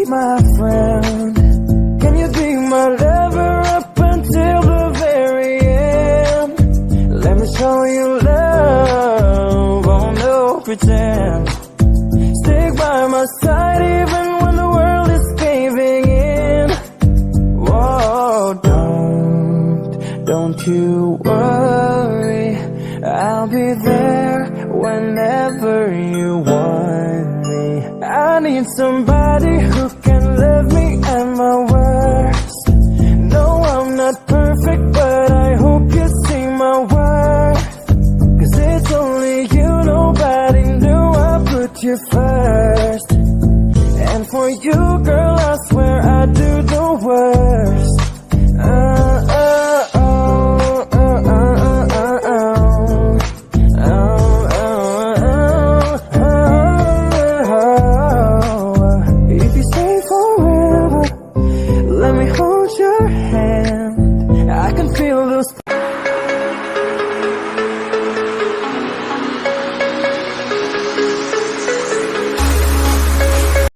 My friend, can you be my lover up until the very end? Let me show you love, oh no pretend. Stick by my side even when the world is caving in. Whoa, don't you worry, I'll be there whenever you want me. I need somebody who can love me and my